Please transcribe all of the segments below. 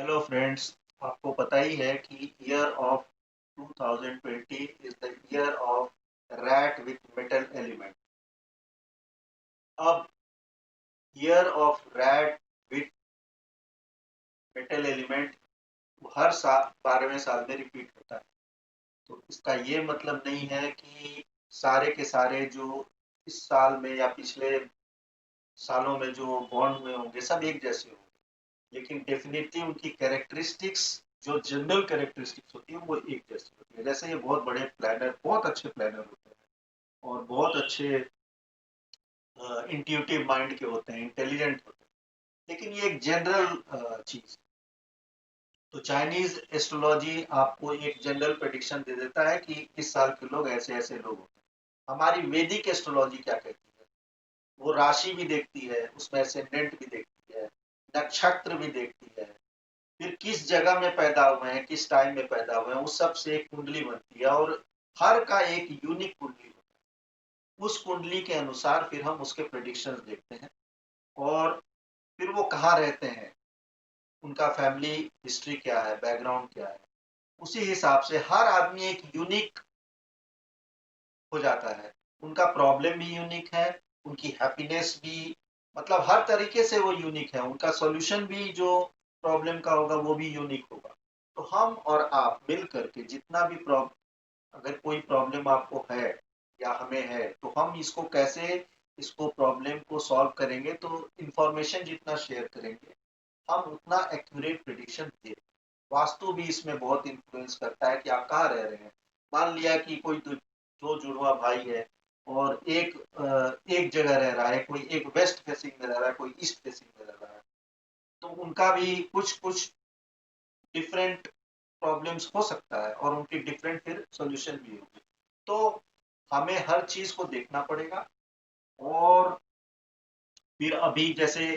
Hello friends. आपको पता ही है कि year of 2020 is the year of rat with metal element. अब year of rat with metal element हर साल 12वें साल में रिपीट होता है। तो इसका ये मतलब नहीं है कि सारे के सारे जो इस साल में या पिछले सालों में जो बॉन्ड हुए होंगे सब एक जैसे होंगे, लेकिन डेफिनेटली उनकी कैरेक्टरिस्टिक्स जो जनरल कैरेक्टरिस्टिक्स होती है वो एक जैसी होती है। जैसे ये बहुत बड़े प्लानर, बहुत अच्छे प्लानर होते हैं और बहुत अच्छे इंट्यूटिव माइंड के होते हैं, इंटेलिजेंट होते हैं, लेकिन ये एक जनरल चीज। तो चाइनीज एस्ट्रोलॉजी आपको एक जनरल प्रेडिक्शन दे देता है कि इस साल के लोग ऐसे ऐसे लोग होते हैं। हमारी वैदिक एस्ट्रोलॉजी क्या कहती है? वो राशि भी देखती है, उसमें एसेंडेंट भी देखती है, नक्षत्र भी देखती है, फिर किस जगह में पैदा हुए हैं, किस टाइम में पैदा हुए हैं, उस सब से एक कुंडली बनती है और हर का एक यूनिक कुंडली होता है। उस कुंडली के अनुसार फिर हम उसके प्रेडिक्शंस देखते हैं और फिर वो कहाँ रहते हैं, उनका फैमिली हिस्ट्री क्या है, बैकग्राउंड क्या है, उसी हिसाब से हर आदमी एक यूनिक हो जाता है। उनका प्रॉब्लम भी यूनिक है, उनकी हैप्पीनेस भी, मतलब हर तरीके से वो यूनिक है। उनका सॉल्यूशन भी जो प्रॉब्लम का होगा वो भी यूनिक होगा। तो हम और आप मिल करके जितना भी अगर कोई प्रॉब्लम आपको है या हमें है तो हम इसको कैसे, इसको प्रॉब्लम को सॉल्व करेंगे, तो इंफॉर्मेशन जितना शेयर करेंगे हम उतना एक्यूरेट प्रिडिक्शन दे। वास्तु भी इसमें बहुत इन्फ्लुएंस करता है कि आप कहाँ रह रहे हैं। मान लिया कि कोई दो जुड़वा भाई है और एक जगह रह रहा है, कोई एक वेस्ट फेसिंग में रह रहा है, कोई ईस्ट फेसिंग में रह रहा है, तो उनका भी कुछ कुछ डिफरेंट प्रॉब्लम्स हो सकता है और उनकी डिफरेंट फिर सॉल्यूशन भी होगी। तो हमें हर चीज को देखना पड़ेगा। और फिर अभी जैसे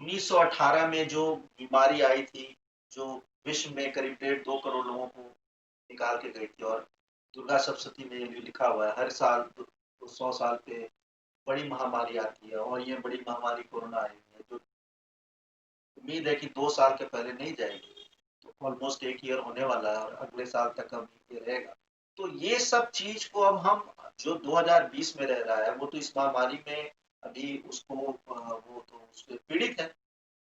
1918 में जो बीमारी आई थी, जो विश्व में करीब 1.5-2 करोड़ लोगों को निकाल के गई थी, और दुर्गा सप्तशती में ये भी लिखा हुआ है हर साल 100 साल पे बड़ी महामारी आती है, और ये बड़ी महामारी कोरोना आई है जो उम्मीद है कि 2 साल के पहले नहीं जाएगी। तो ऑलमोस्ट एक ईयर होने वाला है और अगले साल तक अब ये रहेगा। तो ये सब चीज को अब हम, जो 2020 में रह रहा है वो तो इस महामारी में अभी उसको वो तो उससे पीड़ित है।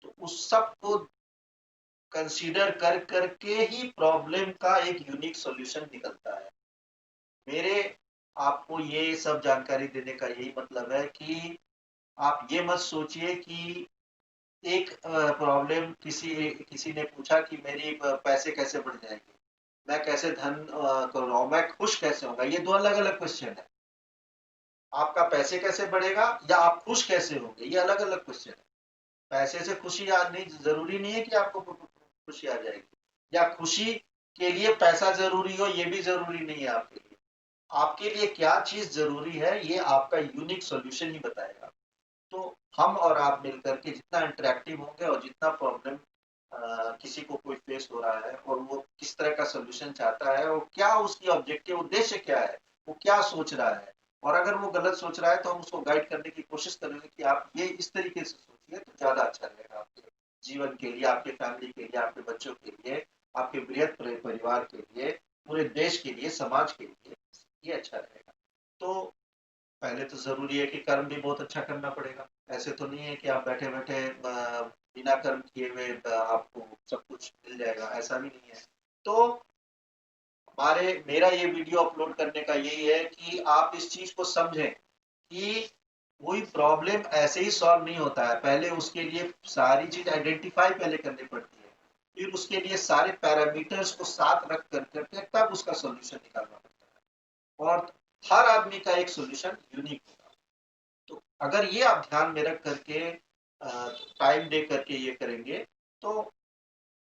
तो उस सब को कंसीडर कर करके ही प्रॉब्लम का एक यूनिक सॉल्यूशन निकलता है। मेरे आपको ये सब जानकारी देने का यही मतलब है कि आप ये मत सोचिए कि एक प्रॉब्लम, किसी किसी ने पूछा कि मेरी पैसे कैसे बढ़ जाएंगे, मैं कैसे धन कर रहा हूँ, मैं खुश कैसे होगा। ये दो अलग अलग क्वेश्चन है। आपका पैसे कैसे बढ़ेगा या आप खुश कैसे होंगे, ये अलग अलग क्वेश्चन है। पैसे से खुशी आ नहीं, जरूरी नहीं है कि आपको खुशी आ जाएगी, या खुशी के लिए पैसा जरूरी हो ये भी जरूरी नहीं है आपके लिए। आपके लिए क्या चीज जरूरी है ये आपका यूनिक सॉल्यूशन ही बताएगा। तो हम और आप मिलकर के जितना इंटरेक्टिव होंगे और जितना प्रॉब्लम किसी को कोई फेस हो रहा है और वो किस तरह का सोल्यूशन चाहता है और क्या उसकी ऑब्जेक्टिव उद्देश्य क्या है, वो क्या सोच रहा है, और अगर वो गलत सोच रहा है तो हम उसको गाइड करने की कोशिश करेंगे कि आप ये इस तरीके से सोचिए तो ज्यादा अच्छा रहेगा आपके जीवन के लिए, आपके फैमिली के लिए, आपके बच्चों के लिए, आपके बृहद परिवार के लिए, पूरे देश के लिए, समाज के लिए ये अच्छा रहेगा। तो पहले तो जरूरी है कि कर्म भी बहुत अच्छा करना पड़ेगा। ऐसे तो नहीं है कि आप बैठे बैठे बिना कर्म किए हुए आपको सब कुछ मिल जाएगा, ऐसा भी नहीं है। तो हमारे मेरा ये वीडियो अपलोड करने का यही है कि आप इस चीज को समझें कि कोई प्रॉब्लम ऐसे ही सॉल्व नहीं होता है। पहले उसके लिए सारी चीज आइडेंटिफाई पहले करनी पड़ती है, फिर उसके लिए सारे पैरामीटर्स को साथ रख कर करके तब उसका सॉल्यूशन निकालना पड़ता है, और हर आदमी का एक सॉल्यूशन यूनिक होगा। तो अगर ये आप ध्यान में रख करके टाइम दे करके ये करेंगे तो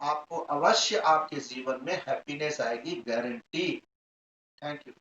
आपको अवश्य आपके जीवन में हैप्पीनेस आएगी, गारंटी। Thank you.